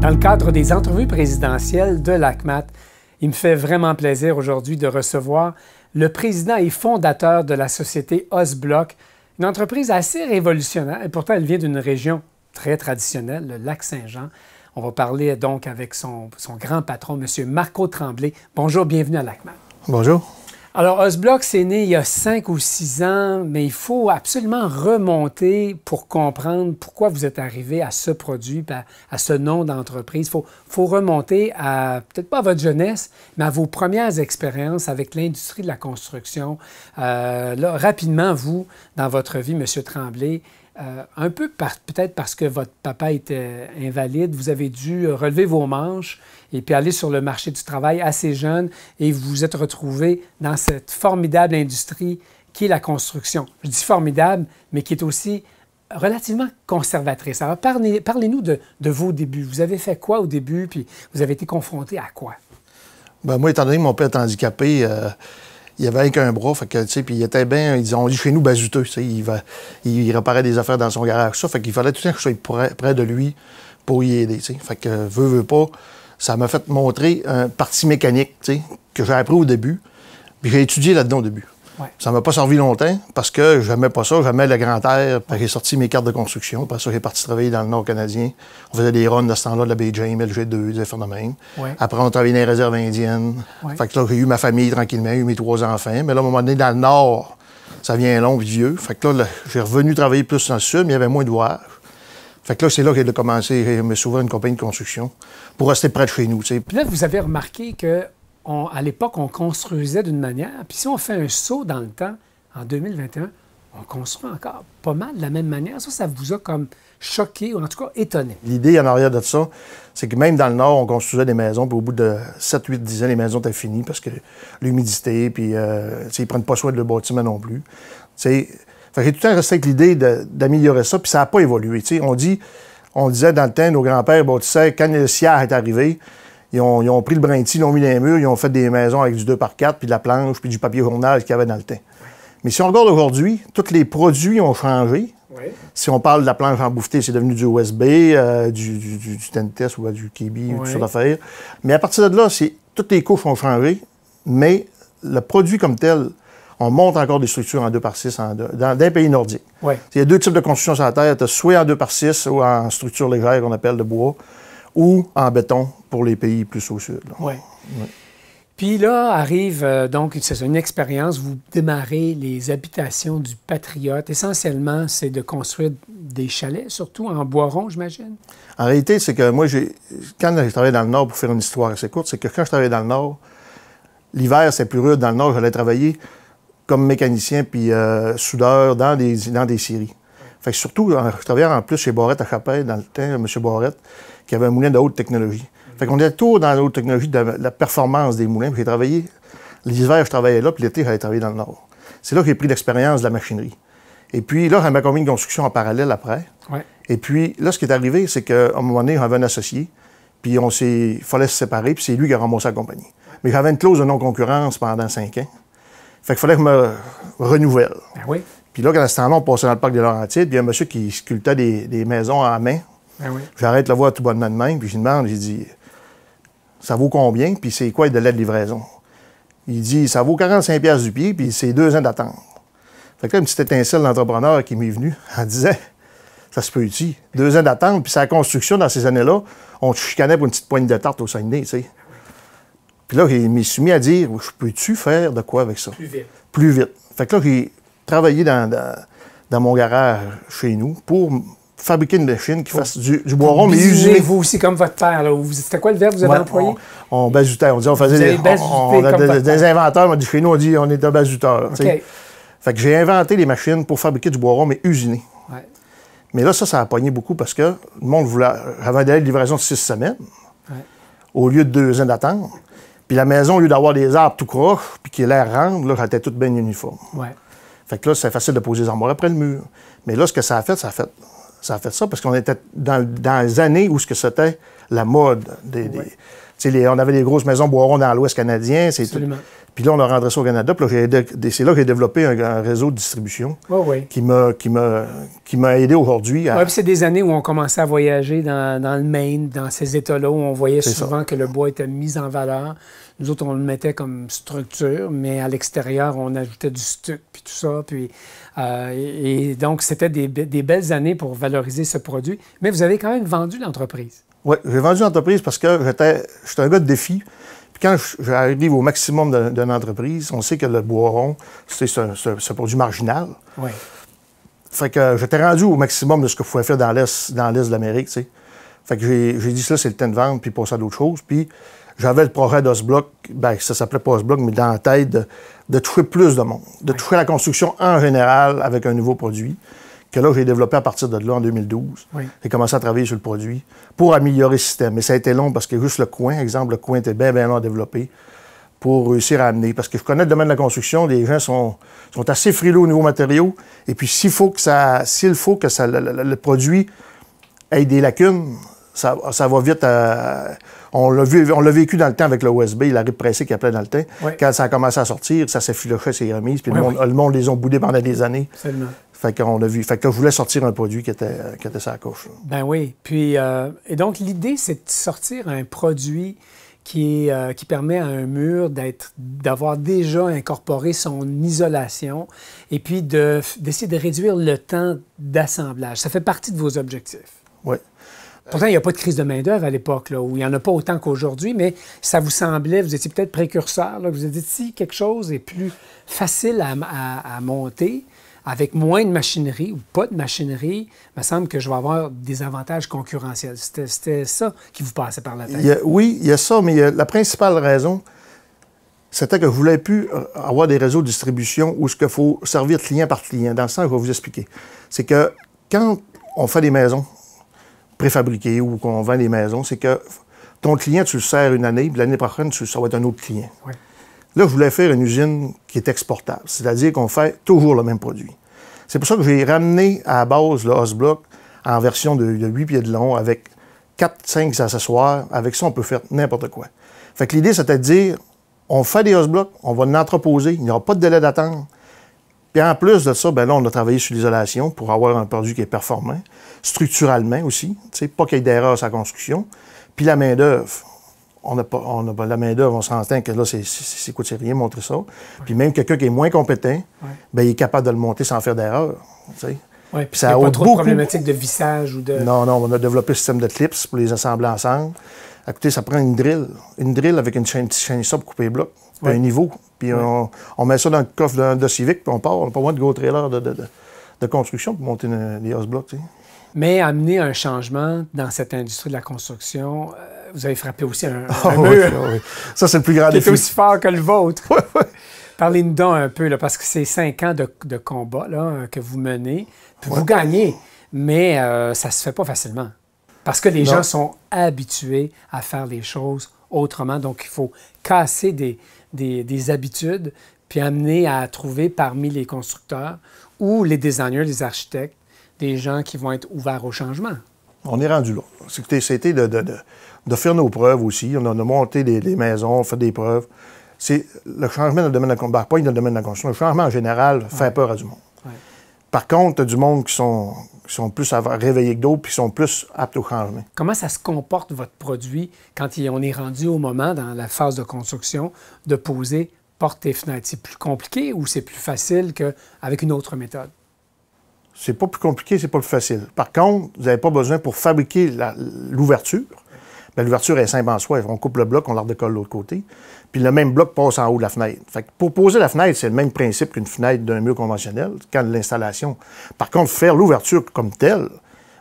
Dans le cadre des entrevues présidentielles de l'ACMAT, il me fait vraiment plaisir aujourd'hui de recevoir le président et fondateur de la société Osblock, une entreprise assez révolutionnaire, et pourtant elle vient d'une région très traditionnelle, le Lac-Saint-Jean. On va parler donc avec son grand patron, M. Marco Tremblay. Bonjour, bienvenue à l'ACMAT. Bonjour. Alors, Osblock, c'est né il y a 5 ou 6 ans, mais il faut absolument remonter pour comprendre pourquoi vous êtes arrivé à ce produit, à ce nom d'entreprise. Il faut remonter à, peut-être pas à votre jeunesse, mais à vos premières expériences avec l'industrie de la construction. Là, rapidement, vous, dans votre vie, M. Tremblay, un peu peut-être parce que votre papa était invalide, vous avez dû relever vos manches et puis aller sur le marché du travail assez jeune et vous vous êtes retrouvé dans cette formidable industrie qui est la construction. Je dis formidable, mais qui est aussi relativement conservatrice. Alors, parlez-nous de vos débuts. Vous avez fait quoi au début, puis vous avez été confronté à quoi? Ben moi, étant donné que mon père est handicapé, il avait qu'un bras, fait que, tu sais, puis il était bien, on dit chez nous, basuteux, tu sais, il réparait des affaires dans son garage, ça, fait qu'il fallait tout le temps que je sois près de lui pour y aider, tu sais. Fait que, veux pas, ça m'a fait montrer un parti mécanique, tu sais, que j'ai appris au début, puis j'ai étudié là-dedans au début. Ouais. Ça m'a pas servi longtemps, parce que j'aimais pas ça, j'aimais le grand air, puis j'ai sorti mes cartes de construction, après ça, j'ai parti travailler dans le Nord canadien. On faisait des runs de ce temps-là, de la baie James, LG2, des affaires de même. Ouais. Après, on travaillait dans les réserves indiennes. Ouais. Fait que là, j'ai eu ma famille tranquillement, j'ai eu mes 3 enfants. Mais là, à un moment donné, dans le Nord, ça vient long et vieux. Fait que là, j'ai revenu travailler plus dans le Sud, mais il y avait moins d'ouvrages. Fait que là, c'est là que j'ai commencé, je me suis ouvert une compagnie de construction pour rester près de chez nous, tu sais. Puis là, vous avez remarqué que à l'époque, on construisait d'une manière, puis si on fait un saut dans le temps, en 2021, on construit encore pas mal de la même manière. Ça vous a comme choqué, ou en tout cas étonné. L'idée en arrière de ça, c'est que même dans le Nord, on construisait des maisons, puis au bout de 7, 8, 10 ans, les maisons étaient finies parce que l'humidité, puis ils ne prennent pas soin de le bâtiment non plus. Fait que j'ai tout le temps resté avec l'idée d'améliorer ça, puis ça n'a pas évolué. On disait dans le temps, nos grands-pères bâtissaient, quand le siège est arrivé, ils ont pris le brinti, ils l'ont mis dans les murs, ils ont fait des maisons avec du 2x4, puis de la planche, puis du papier journal qu'il y avait dans le temps. Mais si on regarde aujourd'hui, tous les produits ont changé. Oui. Si on parle de la planche embouffetée, c'est devenu du USB, du Tentes ou du Kibi, oui, ou tout ça d'affaires. Mais à partir de là, toutes les couches ont changé, mais le produit comme tel, on monte encore des structures en 2x6 dans les pays nordiques. Oui. Il y a 2 types de construction sur la Terre. Tu as soit en 2x6 ou en structure légère qu'on appelle de bois, ou en béton pour les pays plus au sud. Oui. Oui. Puis là arrive donc, c'est une expérience, vous démarrez les habitations du Patriote. Essentiellement, c'est de construire des chalets, surtout en bois rond, j'imagine? En réalité, c'est que moi, quand j'ai travaillé dans le Nord, pour faire une histoire assez courte, c'est que quand je travaillais dans le Nord, l'hiver, c'est plus rude dans le Nord, j'allais travailler comme mécanicien puis soudeur dans des scieries. Fait que surtout, je travaillais en plus chez Barrette à Chapelle, dans le temps, M. Barrette, qui avait un moulin de haute technologie. Fait qu'on était toujours dans la haute technologie de la performance des moulins. J'ai travaillé, l'hiver, je travaillais là, puis l'été, j'allais travailler dans le Nord. C'est là que j'ai pris l'expérience de la machinerie. Et puis là, j'avais ma compagnie de construction en parallèle après. Ouais. Et puis là, ce qui est arrivé, c'est qu'à un moment donné, j'avais un associé, puis il fallait se séparer, puis c'est lui qui a ramassé la compagnie. Mais j'avais une clause de non-concurrence pendant 5 ans. Fait qu'il fallait que je me renouvelle. Ben oui. Puis là, quand ce temps-là, on passait dans le parc des Laurentides, puis il y a un monsieur qui sculptait des maisons à main. Ben oui. J'arrête le voir tout bonnement de même, puis je lui demande, j'ai dit, ça vaut combien, puis c'est quoi le délai de livraison? Il dit, ça vaut 45$ du pied, puis c'est 2 ans d'attente. Fait que là, une petite étincelle d'entrepreneur qui m'est venue, elle disait, ça se peut-tu? 2 ans d'attente, puis c'est la construction dans ces années-là, on te chicanait pour une petite poigne de tarte au Saguenay, tu sais. Puis là, je me suis mis à dire, je peux-tu faire de quoi avec ça? Plus vite. Plus vite. Fait que là, j'ai travaillé dans mon garage chez nous pour fabriquer une machine qui fasse du bois rond, mais usiné. Vous aussi, comme votre père, là. C'était quoi le verbe que vous avez employé? On bazutait. On disait, on faisait des inventeurs. On dit, chez nous, on dit, on est un bazuteur. Okay. Fait que j'ai inventé les machines pour fabriquer du bois rond, mais usiné. Ouais. Mais là, ça a pogné beaucoup parce que le monde voulait. J'avais un délai de livraison de 6 semaines, ouais, au lieu de 2 ans d'attente. Puis la maison, au lieu d'avoir des arbres tout croches, puis qui l'air rendre, là, elle était toute bien uniforme. Ouais. Fait que là, c'est facile de poser les armoires après le mur. Mais là, ce que ça a fait ça parce qu'on était dans les années où c'était la mode. On avait des grosses maisons bois ronds dans l'Ouest canadien. Puis là, on a rentré ça au Canada. Puis là, c'est là que j'ai développé un réseau de distribution qui m'a aidé aujourd'hui à... Oui, puis c'est des années où on commençait à voyager dans le Maine, dans ces États-là, où on voyait souvent que le bois était mis en valeur. Nous autres, on le mettait comme structure, mais à l'extérieur, on ajoutait du stuc, puis tout ça. Puis, et donc, c'était des belles années pour valoriser ce produit. Mais vous avez quand même vendu l'entreprise. Oui, j'ai vendu l'entreprise parce que j'étais un gars de défi. Puis quand j'arrive au maximum d'une entreprise, on sait que le bois rond, c'est ce produit marginal. Oui. Fait que j'étais rendu au maximum de ce que je pouvais faire dans l'Est de l'Amérique, tu sais. Fait que j'ai dit, ça, c'est le temps de vendre, puis passer à d'autres choses. Puis j'avais le projet d'Osblock, bien, ça s'appelait pas Osblock, mais dans la tête de toucher plus de monde, de toucher la construction en général avec un nouveau produit, que là, j'ai développé à partir de là, en 2012. Oui. J'ai commencé à travailler sur le produit pour améliorer le système. Mais ça a été long parce que juste le coin, exemple, le coin était bien, bien long à développer pour réussir à amener. Parce que je connais le domaine de la construction, les gens sont assez frileux au niveau matériaux. Et puis, s'il faut que le produit ait des lacunes, ça va vite. On l'a vécu dans le temps avec le USB, la rip pressée qu'il appelait dans le temps. Oui. Quand ça a commencé à sortir, ça s'effilochait ses remises. Puis le monde les a boudés pendant des années. Absolument. Fait qu'on a vu. Fait que je voulais sortir un produit qui était sa coche. Ben oui. Puis, et donc, l'idée, c'est de sortir un produit qui permet à un mur d'avoir déjà incorporé son isolation et puis d'essayer de réduire le temps d'assemblage. Ça fait partie de vos objectifs. Oui. Pourtant, il n'y a pas de crise de main-d'œuvre à l'époque, là, où il n'y en a pas autant qu'aujourd'hui, mais ça vous semblait, vous étiez peut-être précurseur, là, vous vous avez dit, si quelque chose est plus facile à monter, avec moins de machinerie ou pas de machinerie, il me semble que je vais avoir des avantages concurrentiels. C'était ça qui vous passait par la tête. Oui, il y a ça, mais la principale raison, c'était que je ne voulais plus avoir des réseaux de distribution où il faut servir client par client. Dans le sens, je vais vous expliquer. C'est que quand on fait des maisons préfabriquées ou qu'on vend des maisons, c'est que ton client, tu le sers une année, puis l'année prochaine, ça va être un autre client. Oui. Là, je voulais faire une usine qui est exportable, c'est-à-dire qu'on fait toujours le même produit. C'est pour ça que j'ai ramené à la base le Osblock en version de 8 pieds de long avec 4-5 accessoires. Avec ça, on peut faire n'importe quoi. Fait que l'idée, c'était de dire, on fait des Osblocks, on va l'entreposer, il n'y aura pas de délai d'attente. Puis en plus de ça, ben là, on a travaillé sur l'isolation pour avoir un produit qui est performant, structurellement aussi, pas qu'il y ait d'erreur sur la construction. Puis la main-d'œuvre. La main-d'œuvre, on s'entend que là, c'est rien montrer ça. Oui. Puis même quelqu'un qui est moins compétent, ben, il est capable de le monter sans faire d'erreur. Oui, puis il n'y a pas trop de problématiques de vissage ou de... Non, on a développé un système de clips pour les assembler ensemble. À côté, ça prend une drill. Une drill avec une chaîne ça pour couper les blocs, puis un niveau. Puis on met ça dans le coffre de Civic, puis on part. On n'a pas besoin de gros trailers de construction pour monter des Osblocks, tu sais. Mais amener un changement dans cette industrie de la construction, vous avez frappé aussi un mur. Oui. Ça, c'est le plus grand défi. Qui est aussi fort que le vôtre. Oui. Parlez-nous donc un peu, là, parce que c'est 5 ans de combat là, que vous menez. Puis vous gagnez, mais ça ne se fait pas facilement. Parce que les gens sont habitués à faire les choses autrement. Donc, il faut casser des habitudes, puis amener à trouver parmi les constructeurs ou les designers, les architectes, des gens qui vont être ouverts au changement. On est rendu là. C'était de faire nos preuves aussi. On a monté des maisons, on fait des preuves. C'est le changement dans le domaine de la construction, pas dans le domaine de la construction. Le changement en général fait peur à du monde. Ouais. Par contre, tu as du monde qui sont plus réveillés que d'autres puis qui sont plus aptes au changement. Comment ça se comporte, votre produit, quand on est rendu au moment, dans la phase de construction, de poser portes et fenêtres? C'est plus compliqué ou c'est plus facile qu'avec une autre méthode? C'est pas plus compliqué, c'est pas plus facile. Par contre, vous n'avez pas besoin pour fabriquer l'ouverture. L'ouverture est simple en soi. On coupe le bloc, on la redécolle de l'autre côté. Puis le même bloc passe en haut de la fenêtre. Fait que pour poser la fenêtre, c'est le même principe qu'une fenêtre d'un mur conventionnel, quand l'installation. Par contre, faire l'ouverture comme telle,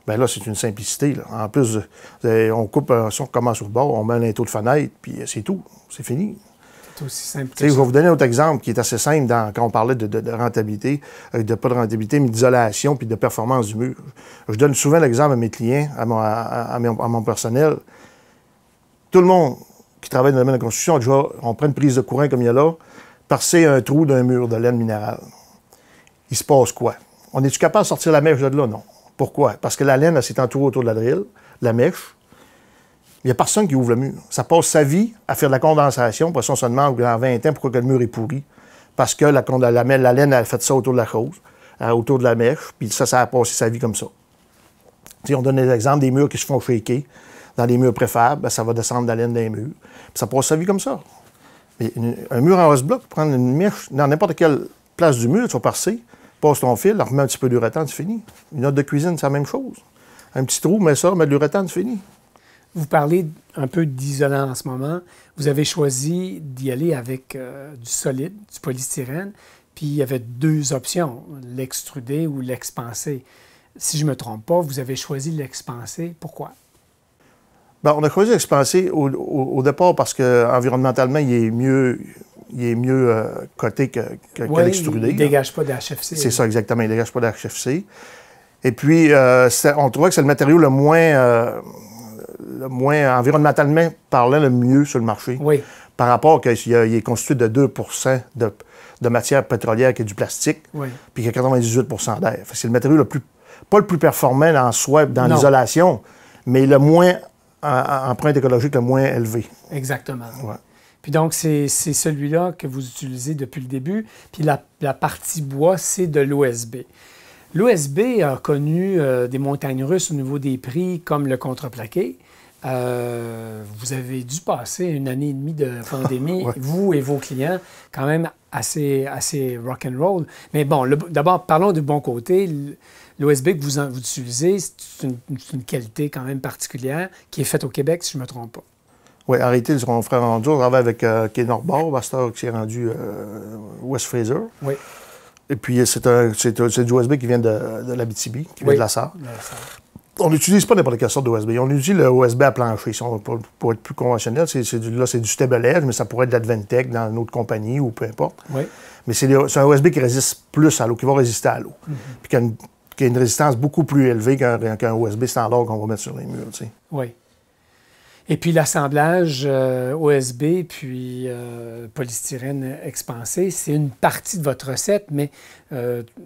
bien là, c'est une simplicité. Là. En plus, on coupe, on commence sur le bord, on met un linteau de fenêtre, puis c'est tout. C'est fini. C'est aussi simple que ça. Je vais vous donner un autre exemple qui est assez simple quand on parlait de rentabilité, pas de rentabilité, mais d'isolation puis de performance du mur. Je donne souvent l'exemple à mes clients, à mon personnel. Tout le monde qui travaille dans le domaine de la construction, déjà, on prend une prise de courant comme il y a là, percer un trou d'un mur de laine minérale. Il se passe quoi? On est-tu capable de sortir la mèche de là? Non. Pourquoi? Parce que la laine, elle s'est entourée autour de la drill, la mèche. il n'y a personne qui ouvre le mur. Ça passe sa vie à faire de la condensation. Puis on se demande, dans 20 ans, pourquoi que le mur est pourri. Parce que la laine a fait ça autour de la chose, autour de la mèche, puis ça a passé sa vie comme ça. T'sais, on donne des exemples des murs qui se font shaker. Dans les murs préfab, ben, ça va descendre de la laine des murs. Puis ça passe sa vie comme ça. Mais un mur en os-bloc, prendre une mèche dans n'importe quelle place du mur, tu vas passer, passe ton fil, remets un petit peu d'uréthane, c'est fini. Une note de cuisine, c'est la même chose. Un petit trou, mets ça, mets de l'uréthane, c'est fini. Vous parlez un peu d'isolant en ce moment. Vous avez choisi d'y aller avec du solide, du polystyrène, puis il y avait deux options, l'extrudé ou l'expansé. Si je ne me trompe pas, vous avez choisi l'expansé. Pourquoi? Bien, on a choisi l'expansé au départ parce qu'environnementalement, il est mieux coté que l'extrudé. Il ne dégage pas d'HFC. C'est ça, exactement. Il ne dégage pas d'HFC. Et puis, on trouvait que c'est le matériau le moins environnementalement parlant, le mieux sur le marché. Oui. Par rapport qu'il est constitué de 2 de matière pétrolière qui est du plastique, oui. Puis qu'il y a 98 d'air. C'est le matériau pas le plus performant en soi, dans l'isolation, mais le moins empreinte écologique le moins élevé. Exactement. Ouais. Puis donc, c'est celui-là que vous utilisez depuis le début. Puis la partie bois, c'est de l'OSB. L'OSB a connu des montagnes russes au niveau des prix, comme le contreplaqué. Vous avez dû passer une année et demie de pandémie, ouais. Vous et vos clients, quand même assez rock'n'roll. Mais bon, d'abord, parlons du bon côté. L'OSB que vous utilisez, c'est une qualité quand même particulière qui est faite au Québec, si je ne me trompe pas. Oui, en réalité, mon frère rendu, on travaille avec Quai Norbord, Pasteur, qui s'est rendu West Fraser. Oui. Et puis, c'est du OSB qui vient de l'Abitibi, qui vient de la Sarre. On n'utilise pas n'importe quelle sorte d'OSB. On utilise le OSB à plancher. Pour être plus conventionnel, c'est du stable edge, mais ça pourrait être de l'Adventec dans une autre compagnie ou peu importe. Oui. Mais c'est un OSB qui résiste plus à l'eau, qui va résister à l'eau. Puis qui a une résistance beaucoup plus élevée qu'un OSB standard qu'on va mettre sur les murs. Tu sais. Oui. Et puis l'assemblage OSB puis polystyrène expansé, c'est une partie de votre recette, mais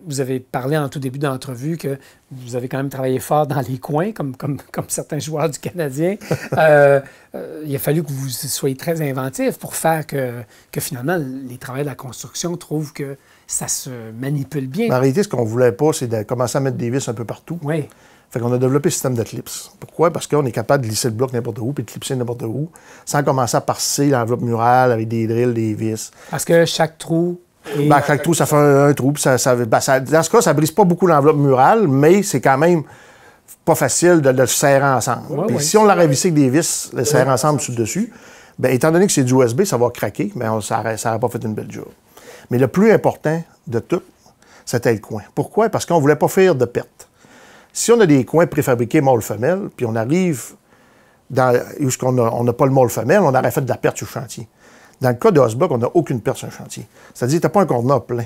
vous avez parlé en tout début d'entrevue que vous avez quand même travaillé fort dans les coins, comme certains joueurs du Canadien. Il a fallu que vous soyez très inventif pour faire que finalement les travailleurs de la construction trouvent que ça se manipule bien. En réalité, ce qu'on ne voulait pas, c'est de commencer à mettre des vis un peu partout. Oui. Fait qu'on a développé le système de clips. Pourquoi? Parce qu'on est capable de lisser le bloc n'importe où puis de clipser n'importe où, sans commencer à parser l'enveloppe murale avec des drills, des vis. Parce que chaque trou... chaque trou, ça fait un trou. Puis dans ce cas, ça ne brise pas beaucoup l'enveloppe murale, mais c'est quand même pas facile de le serrer ensemble. Ouais, puis si on l'aurait vissé avec des vis, le serrer ensemble dessus, bien, étant donné que c'est du USB, ça va craquer, mais ça n'aurait pas fait une belle job. Mais le plus important de tout, c'était le coin. Pourquoi? Parce qu'on ne voulait pas faire de perte. Si on a des coins préfabriqués mâle-femelle, puis on arrive où on n'a pas le mâle-femelle, on aurait fait de la perte sur le chantier. Dans le cas de Osblock, on n'a aucune perte sur le chantier. C'est-à-dire que tu n'as pas un conteneur plein.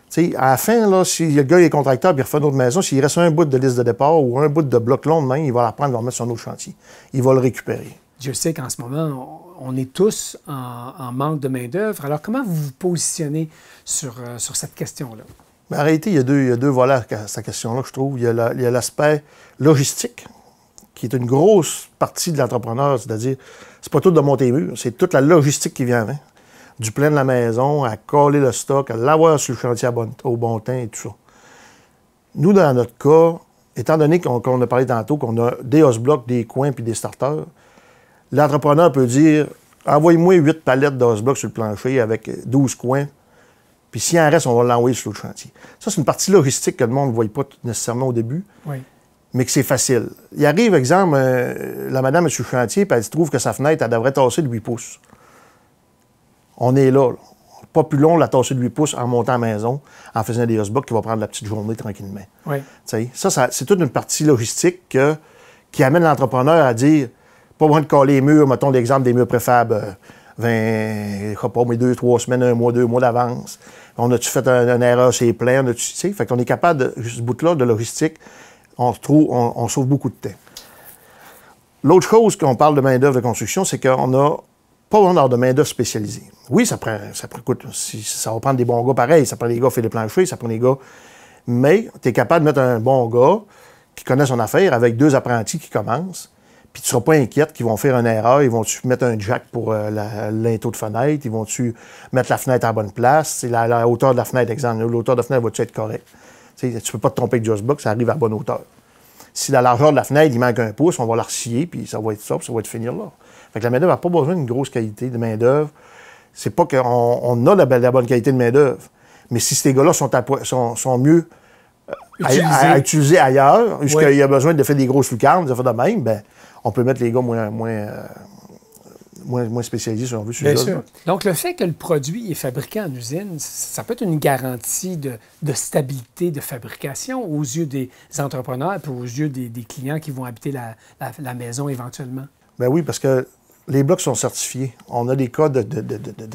T'sais, à la fin, là, si le gars est contracteur et il refait une autre maison, s'il reste un bout de liste de départ ou un bout de bloc long de main, il va la prendre, il va le mettre sur un autre chantier. Il va le récupérer. Je sais qu'en ce moment, on est tous en manque de main-d'œuvre. Alors, comment vous vous positionnez sur cette question-là? Mais en réalité, il y a deux volets à cette question-là, je trouve. Il y a l'aspect logistique, qui est une grosse partie de l'entrepreneur, c'est-à-dire, c'est pas tout de monter les murs, c'est toute la logistique qui vient avant. Du plein de la maison, à coller le stock, à l'avoir sur le chantier au bon temps et tout ça. Nous, dans notre cas, étant donné qu'on a parlé tantôt, qu'on a des house-blocs, des coins puis des starters, l'entrepreneur peut dire « Envoyez-moi 8 palettes d'house-blocs sur le plancher avec 12 coins, puis s'il en reste, on va l'envoyer sur l'autre chantier. » Ça, c'est une partie logistique que le monde ne voit pas nécessairement au début, oui. Mais que c'est facile. Il arrive, exemple, la madame est sur le chantier, puis elle trouve que sa fenêtre, elle devrait tasser de 8 pouces. On est là. Pas plus long, la tasser de 8 pouces en montant à la maison, en faisant des house-blocs qui va prendre la petite journée tranquillement. Oui. Ça, c'est toute une partie logistique qui amène l'entrepreneur à dire, pas besoin de coller les murs, mettons l'exemple des murs préfab, 2-3 semaines, 1 mois, 2 mois d'avance. On a-tu fait une erreur, c'est plein, fait qu'on est capable, de ce bout-là de logistique, on sauve beaucoup de temps. L'autre chose qu'on parle de main-d'œuvre de construction, c'est qu'on n'a pas besoin de main-d'œuvre spécialisée. Oui, ça va prendre des bons gars pareil. Ça prend des gars qui font des planchers, ça prend des gars. Mais tu es capable de mettre un bon gars qui connaît son affaire avec 2 apprentis qui commencent. Puis tu ne seras pas inquiète qu'ils vont faire une erreur. Ils vont-tu mettre un jack pour l'inteau de fenêtre? Ils vont-tu mettre la fenêtre à la bonne place? La hauteur de la fenêtre, exemple. L'hauteur de la fenêtre va-tu être correcte? Tu ne peux pas te tromper avec Justbox, ça arrive à la bonne hauteur. Si la largeur de la fenêtre, il manque un pouce, on va la scier, puis ça va être ça, puis ça va être finir là. Fait que la main-d'œuvre n'a pas besoin d'une grosse qualité de main-d'œuvre. C'est pas qu'on a la bonne qualité de main-d'œuvre. Mais si ces gars-là sont mieux à utiliser ailleurs, jusqu'il y a besoin de faire des grosses lucarnes, des affaires de même, ben, on peut mettre les gars moins spécialisés, si on veut, sur Bien ça. sûr. Donc, le fait que le produit est fabriqué en usine, ça peut être une garantie de stabilité de fabrication aux yeux des entrepreneurs et aux yeux des clients qui vont habiter la maison éventuellement. Ben oui, parce que les blocs sont certifiés. On a des cas de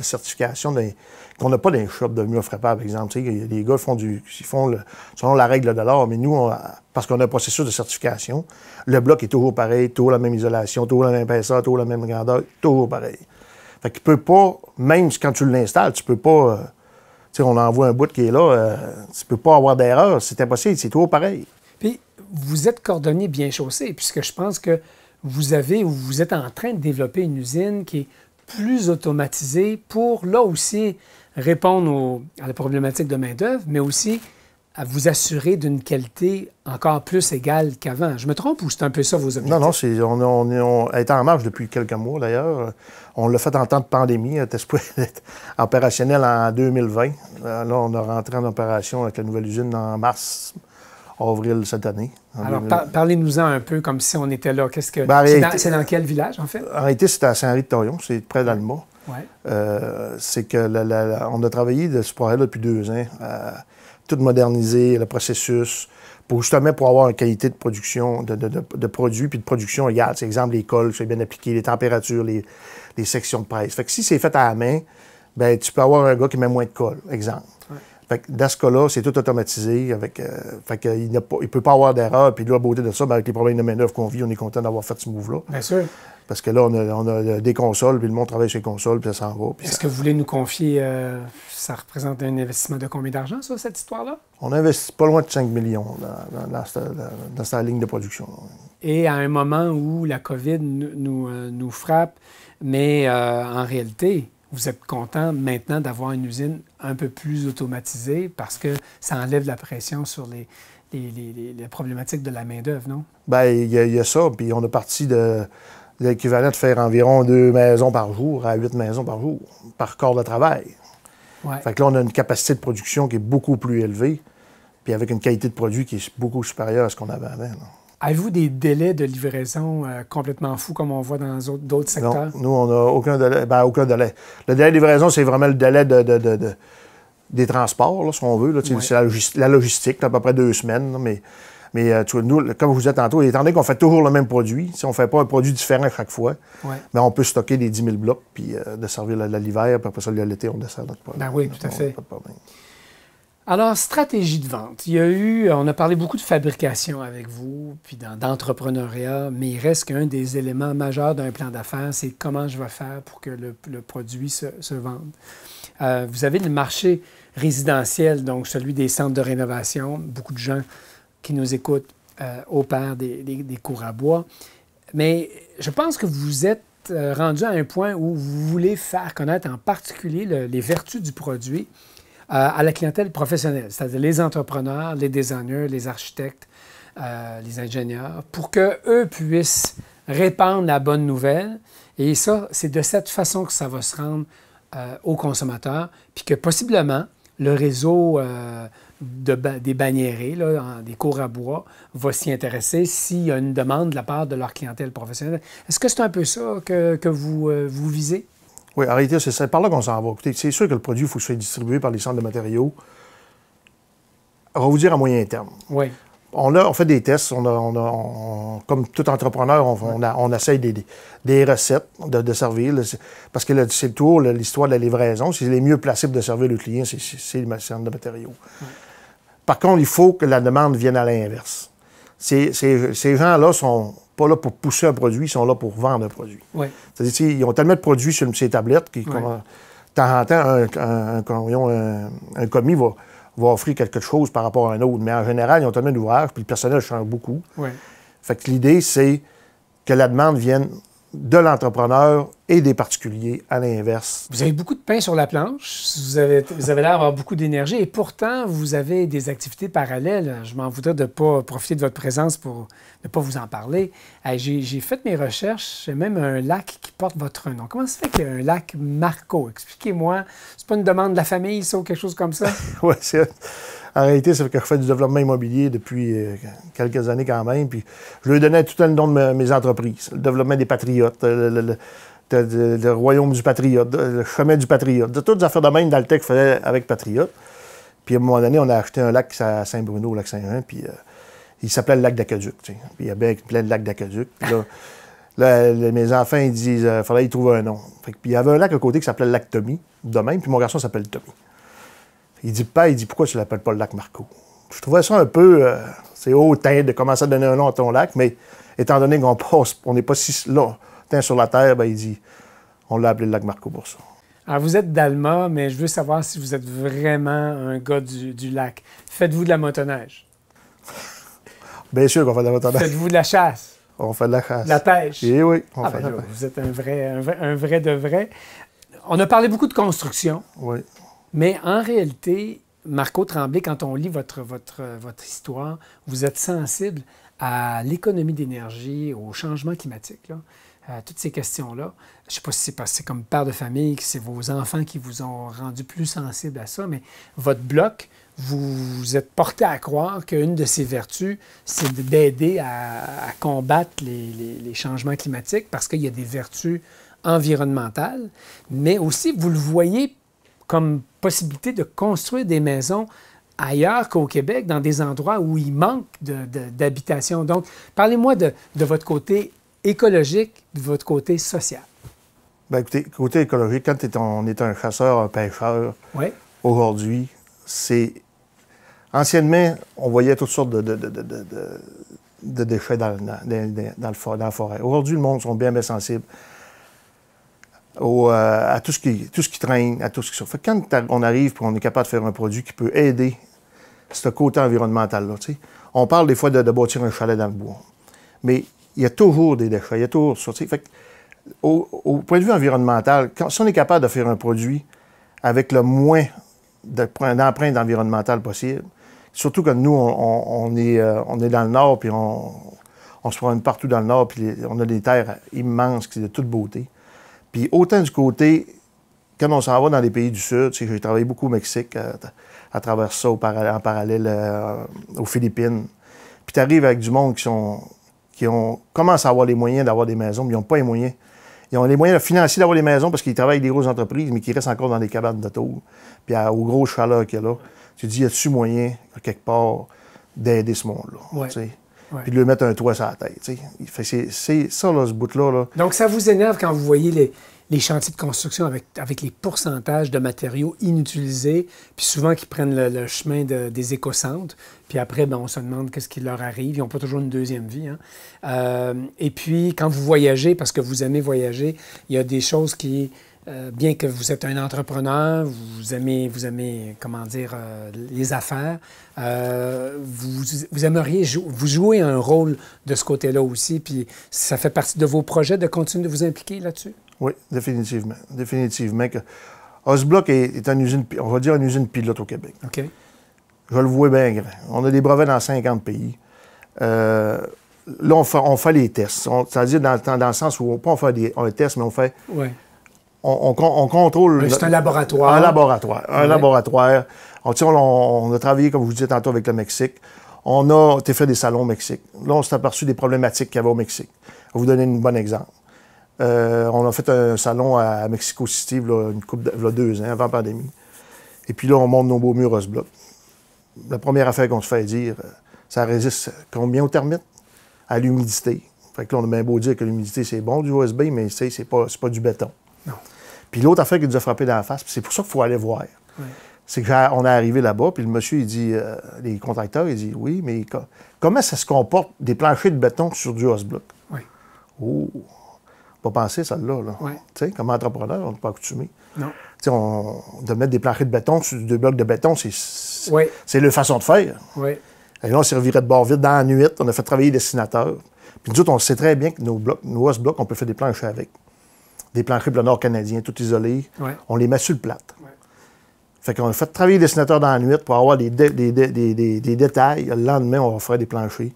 certification qu'on n'a pas dans les shops de murs frappables, par exemple. Tu sais, les gars font selon la règle de l'art, mais nous, parce qu'on a un processus de certification, le bloc est toujours pareil, toujours la même isolation, toujours la même épaisseur, toujours la même grandeur, toujours pareil. Fait qu'il peut pas, même quand tu l'installes, tu peux pas... tu sais, on envoie un bout qui est là, tu peux pas avoir d'erreur, c'est impossible, c'est toujours pareil. Puis, vous êtes cordonnier bien chaussé, puisque je pense que vous êtes en train de développer une usine qui est plus automatisée pour, là aussi, répondre à la problématique de main-d'œuvre, mais aussi à vous assurer d'une qualité encore plus égale qu'avant. Je me trompe ou c'est un peu ça vos objectifs? Non, on est en marche depuis quelques mois, d'ailleurs. On l'a fait en temps de pandémie. On était supposé être opérationnel en 2020. Là, on a rentré en opération avec la nouvelle usine en mars, avril cette année. Alors, parlez-nous-en un peu comme si on était là. C'est dans quel village, en fait? En réalité, c'est à Saint-Henri-de-Taillon, c'est près d'Alma. Ouais. C'est que on a travaillé de ce projet-là depuis 2 ans, tout moderniser le processus, justement pour avoir une qualité de production, de produits, puis de production égale. C'est exemple, les cols, c'est bien appliqué, les températures, les sections de presse. Fait que si c'est fait à la main, ben tu peux avoir un gars qui met moins de colle, exemple. Ouais. Fait que dans ce cas-là, c'est tout automatisé. Fait qu'il ne peut pas avoir d'erreur. Puis là, à beauté de ça, ben, avec les problèmes de main-d'œuvre qu'on vit, on est content d'avoir fait ce move-là. Bien sûr. Parce que là, on a des consoles, puis le monde travaille sur les consoles, puis ça s'en va. Est-ce que vous voulez nous confier, ça représente un investissement de combien d'argent, ça, cette histoire-là? On investit pas loin de 5 millions dans cette ligne de production. Et à un moment où la COVID nous frappe, mais en réalité, vous êtes content maintenant d'avoir une usine un peu plus automatisée parce que ça enlève la pression sur les problématiques de la main-d'œuvre, non? Bien, il y a ça. Puis on a parti de l'équivalent de faire environ 2 maisons par jour à 8 maisons par jour, par corps de travail. Ouais. Fait que là, on a une capacité de production qui est beaucoup plus élevée, puis avec une qualité de produit qui est beaucoup supérieure à ce qu'on avait avant. Là. Avez-vous des délais de livraison complètement fous comme on voit dans d'autres secteurs? Non, nous, on n'a aucun délai. Ben, aucun délai. Le délai de livraison, c'est vraiment le délai des transports, là, si on veut. Là. Ouais. C'est la logistique, là, à peu près 2 semaines. Là, mais nous, comme je vous disais tantôt, étant donné qu'on fait toujours le même produit, si on ne fait pas un produit différent à chaque fois, ouais. Mais on peut stocker des 10 000 blocs puis de servir l'hiver, puis après ça, l'été, on dessert notre produit. Ben oui, tout à fait. Pas de problème. Alors, stratégie de vente. On a parlé beaucoup de fabrication avec vous, puis d'entrepreneuriat, mais il reste qu'un des éléments majeurs d'un plan d'affaires, c'est comment je vais faire pour que le produit se vende. Vous avez le marché résidentiel, donc celui des centres de rénovation. Beaucoup de gens qui nous écoutent opèrent des cours à bois. Mais je pense que vous êtes rendu à un point où vous voulez faire connaître en particulier les vertus du produit à la clientèle professionnelle, c'est-à-dire les entrepreneurs, les designers, les architectes, les ingénieurs, pour qu'eux puissent répandre la bonne nouvelle. Et ça, c'est de cette façon que ça va se rendre aux consommateurs, puis que possiblement, le réseau des banniérés, là, des cours à bois, va s'y intéresser s'il y a une demande de la part de leur clientèle professionnelle. Est-ce que c'est un peu ça que vous visez? Oui, en réalité, c'est par là qu'on s'en va. Écoutez, c'est sûr que le produit, il faut que soit distribué par les centres de matériaux. On va vous dire à moyen terme. Oui. On fait des tests. Comme tout entrepreneur, on essaye des recettes de servir. Parce que c'est le tour, l'histoire de la livraison. C'est les mieux placés pour de servir le client, c'est les centres de matériaux. Oui. Par contre, il faut que la demande vienne à l'inverse. Ces gens-là sont pas là pour pousser un produit, ils sont là pour vendre un produit. Oui. C'est-à-dire, ils ont tellement de produits sur ces tablettes qu'ils, de temps en temps, un commis va offrir quelque chose par rapport à un autre. Mais en général, ils ont tellement d'ouvrages, puis le personnel change beaucoup. Oui. Fait que l'idée, c'est que la demande vienne de l'entrepreneur et des particuliers, à l'inverse. Vous avez beaucoup de pain sur la planche, vous avez l'air d'avoir beaucoup d'énergie et pourtant, vous avez des activités parallèles. Je m'en voudrais de ne pas profiter de votre présence pour ne pas vous en parler. J'ai fait mes recherches, j'ai même un lac qui porte votre nom. Comment ça se fait qu'il y a un lac Marco? Expliquez-moi. C'est pas une demande de la famille, ça, ou quelque chose comme ça? Oui, en réalité, ça fait que je fais du développement immobilier depuis quelques années quand même. Puis je lui donnais tout le nom de mes entreprises. Le développement des patriotes, le royaume du patriote, le chemin du patriote. De toutes les affaires de même dans le texte qu'il faisait avec Patriote. Puis à un moment donné, on a acheté un lac à Saint-Bruno, au lac Saint-Jean, puis il s'appelait le lac d'Aqueduc. Puis il y avait plein de lacs d'Aqueduc. Puis là, mes enfants, ils disent il fallait y trouver un nom. Puis il y avait un lac à côté qui s'appelait le lac Tommy, de même, puis mon garçon s'appelle Tommy. Il dit, papa, pourquoi tu ne l'appelles pas le lac Marco? Je trouvais ça un peu, c'est hautain de commencer à donner un nom à ton lac, mais étant donné qu'on n'est pas si longtemps sur la terre, ben, il dit, on l'a appelé le lac Marco pour ça. Alors, vous êtes d'Alma, mais je veux savoir si vous êtes vraiment un gars du lac. Faites-vous de la motoneige? Bien sûr qu'on fait de la motoneige. Faites-vous de la chasse? On fait de la chasse. La pêche? Et oui, on fait de la pêche. Vous êtes un vrai de vrai. On a parlé beaucoup de construction. Oui. Mais en réalité, Marco Tremblay, quand on lit votre histoire, vous êtes sensible à l'économie d'énergie, au changement climatique, là, à toutes ces questions-là. Je ne sais pas si c'est parce que c'est comme père de famille, que c'est vos enfants qui vous ont rendu plus sensible à ça, mais votre bloc, vous êtes porté à croire qu'une de ses vertus, c'est d'aider à combattre les changements climatiques parce qu'il y a des vertus environnementales, mais aussi, vous le voyez comme possibilité de construire des maisons ailleurs qu'au Québec, dans des endroits où il manque d'habitation. Donc, parlez-moi de votre côté écologique, de votre côté social. Bien, écoutez, côté écologique, quand on est un chasseur, un pêcheur, oui. Aujourd'hui, c'est... Anciennement, on voyait toutes sortes de déchets dans la forêt. Aujourd'hui, le monde sont bien sensibles à tout ce qui traîne, à tout ce qui se fait. Quand on arrive et on est capable de faire un produit qui peut aider ce côté environnemental-là, tu sais, on parle des fois de bâtir un chalet dans le bois, mais il y a toujours des déchets, il y a toujours ça. Fait que, au point de vue environnemental, si on est capable de faire un produit avec le moins d'empreinte environnementale possible, surtout que nous, on est dans le Nord, puis on se promène partout dans le Nord, puis on a des terres immenses, qui sont de toute beauté. Puis autant du côté, quand on s'en va dans les pays du Sud, tu sais, j'ai travaillé beaucoup au Mexique à travers ça, en parallèle aux Philippines. Puis tu arrives avec du monde qui commencent à avoir les moyens d'avoir des maisons, mais ils n'ont pas les moyens. Ils ont les moyens financiers d'avoir des maisons parce qu'ils travaillent avec des grosses entreprises, mais qui restent encore dans des cabanes de tour. Puis aux gros chaleurs qu'il y a là, tu te dis, y a-tu moyen, quelque part, d'aider ce monde-là? Ouais. Ouais. Puis de lui mettre un toit sur la tête. C'est ça, là, ce bout-là. Là. Donc, ça vous énerve quand vous voyez les chantiers de construction avec les pourcentages de matériaux inutilisés, puis souvent qui prennent le chemin des écocentres. Puis après, on se demande qu'est-ce qui leur arrive. Ils n'ont pas toujours une deuxième vie. Hein? Et puis, quand vous voyagez, parce que vous aimez voyager, il y a des choses qui... bien que vous êtes un entrepreneur, vous aimez comment dire, les affaires, vous aimeriez vous jouer un rôle de ce côté-là aussi, puis ça fait partie de vos projets de continuer de vous impliquer là-dessus? Oui, définitivement. Définitivement. Osblock est une usine, on va dire une usine pilote au Québec. OK. Je le vois bien grand. On a des brevets dans 50 pays. Là, on fait les tests. C'est-à-dire dans le sens où, pas on fait un test, mais on fait... Oui. On contrôle... C'est un laboratoire. Un laboratoire. Un laboratoire. On a travaillé, comme je vous disais tantôt, avec le Mexique. On a fait des salons au Mexique. Là, on s'est aperçu des problématiques qu'il y avait au Mexique. Je vais vous donner un bon exemple. On a fait un salon à Mexico City, il y a 2 ans, avant la pandémie. Et puis là, on monte nos beaux murs Osblock. La première affaire qu'on se fait dire, ça résiste combien aux termites? À l'humidité. Fait que là, on a bien beau dire que l'humidité, c'est bon du OSB, mais c'est pas du béton. Non. Puis l'autre affaire qui nous a frappé dans la face, c'est pour ça qu'il faut aller voir. Oui. C'est qu'on est arrivé là-bas, puis le monsieur, il dit, les contracteurs, il dit, oui, mais comment ça se comporte des planchers de béton sur du Osblock? Oui. Oh, pas penser celle-là. Là. Oui. Tu sais, comme entrepreneur, on n'est pas accoutumé. Non. Tu sais, de mettre des planchers de béton sur 2 blocs de béton, c'est leur façon de faire. Oui. Et là, on servirait de bord vide dans la nuit. On a fait travailler les dessinateurs. Puis nous autres, on sait très bien que nos os blocs, on peut faire des planchers avec. Des planchers pour le nord canadien, tout isolés. Ouais. On les met sur le plate. Ouais. Fait qu'on a fait travailler les dessinateurs dans la nuit pour avoir des détails. Le lendemain, on va faire des planchers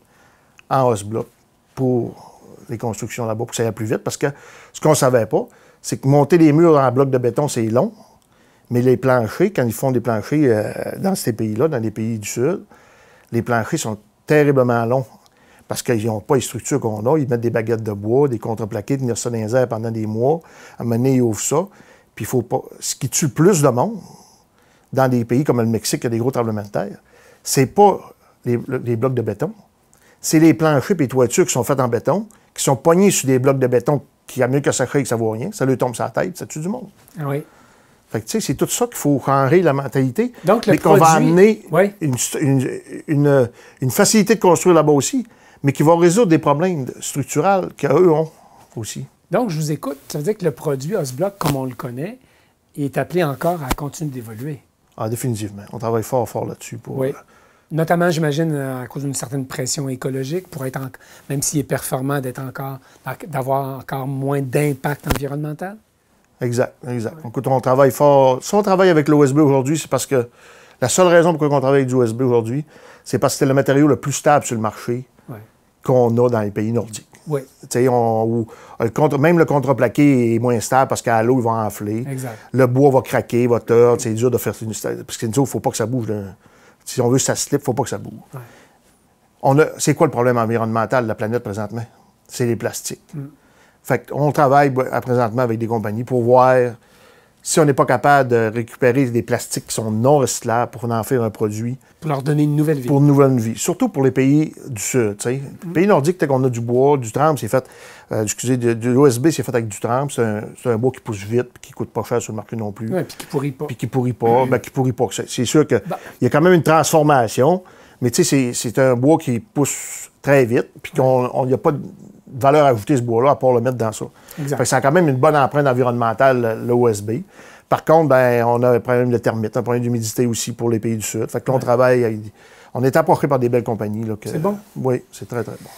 en os bloc pour les constructions là-bas, pour que ça aille plus vite. Parce que ce qu'on ne savait pas, c'est que monter les murs en bloc de béton, c'est long. Mais les planchers, quand ils font des planchers dans ces pays-là, dans les pays du Sud, les planchers sont terriblement longs. Parce qu'ils n'ont pas les structures qu'on a. Ils mettent des baguettes de bois, des contreplaqués, tenir ça dans les airs pendant des mois. À un moment donné, ils ouvrent ça. Puis il faut pas. Ce qui tue plus de monde dans des pays comme le Mexique, qui a des gros tremblements de terre, c'est pas les blocs de béton. C'est les planchers et les toitures qui sont faites en béton, qui sont pognés sur des blocs de béton qui, à mieux que ça crée, que ça ne vaut rien. Ça lui tombe sur la tête, ça tue du monde. Ah oui. Fait que, tu sais, c'est tout ça qu'il faut changer la mentalité. Donc, mais qu'on va amener oui. une facilité de construire là-bas aussi, mais qui va résoudre des problèmes structurels qu'eux ont aussi. Donc, je vous écoute. Ça veut dire que le produit Osblock, comme on le connaît, est appelé encore à continuer d'évoluer. Ah, définitivement. On travaille fort, fort là-dessus. Oui. Notamment, j'imagine, à cause d'une certaine pression écologique, pour être, même s'il est performant, d'avoir encore moins d'impact environnemental? Exact, exact. Ouais. Écoute, on travaille fort. Si on travaille avec l'OSB aujourd'hui, c'est parce que la seule raison pour qu'on travaille avec du OSB aujourd'hui, c'est parce que c'est le matériau le plus stable sur le marché qu'on a dans les pays nordiques. Oui. Tu sais, même le contreplaqué est moins stable parce qu'à l'eau, il va enfler. Exact. Le bois va craquer, va tordre. C'est dur de faire une... Parce qu'il ne faut pas que ça bouge. Là. Si on veut que ça slip, il ne faut pas que ça bouge. Ouais. C'est quoi le problème environnemental de la planète présentement? C'est les plastiques. Fait qu'on travaille présentement avec des compagnies pour voir si on n'est pas capable de récupérer des plastiques qui sont non recyclables pour en faire un produit. Pour leur donner une nouvelle vie. Pour une nouvelle vie. Surtout pour les pays du Sud. Les pays nordiques, peut-être qu'on a du bois, du trempe, c'est fait. De l'OSB, c'est fait avec du trempe. C'est un bois qui pousse vite et qui ne coûte pas cher sur le marché non plus. Oui, puis qui ne pourrit pas. Puis qui ne pourrit pas. Ben, qui pourrit pas. C'est sûr qu'il y a quand même une transformation, mais tu sais, c'est un bois qui pousse très vite, puis qu'il n'y a pas de valeur ajoutée, ce bois-là, à part le mettre dans ça. Fait que ça a quand même une bonne empreinte environnementale, l'OSB. Par contre, ben, on a un problème de termites, un problème d'humidité aussi pour les pays du Sud. Fait que là, on travaille, on est approché par des belles compagnies. C'est bon? Oui, c'est très, très bon.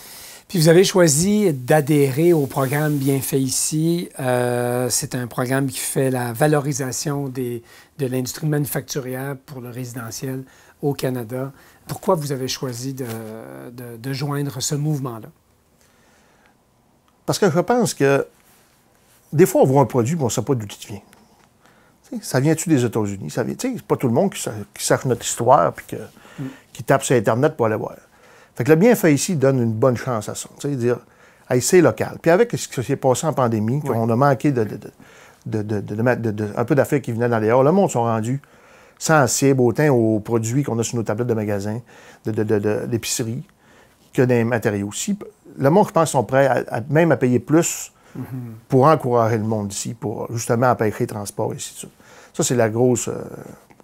Puis vous avez choisi d'adhérer au programme Bien fait ici. C'est un programme qui fait la valorisation de l'industrie manufacturière pour le résidentiel au Canada. Pourquoi vous avez choisi de joindre ce mouvement-là? Parce que je pense que des fois, on voit un produit et on ne sait pas d'où il vient. T'sais, ça vient-tu des États-Unis? C'est pas tout le monde qui sache notre histoire et qui tape sur Internet pour aller voir. Fait que le bien fait ici donne une bonne chance à ça. Dire, hey, c'est local. Puis avec ce qui s'est passé en pandémie, qu'on a manqué un peu d'affaires qui venaient dans les hauts, le monde sont rendus sensibles autant aux produits qu'on a sur nos tablettes de magasins, d'épicerie, que des matériaux. Si, le monde, je pense, sont prêts même à payer plus pour encourager le monde ici, pour justement empêcher le transport ici. Ça, c'est la grosse...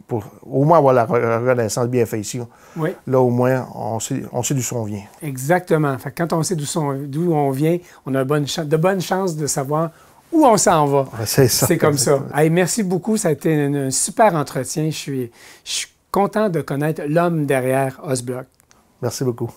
pour au moins avoir la reconnaissance bien faite ici. Oui. Là, au moins, on sait d'où on vient. Exactement. Fait que quand on sait d'où on vient, on a de bonnes chances de savoir où on s'en va. C'est ça. C'est comme ça. Hey, merci beaucoup. Ça a été un super entretien. Je suis content de connaître l'homme derrière Osblock. Merci beaucoup.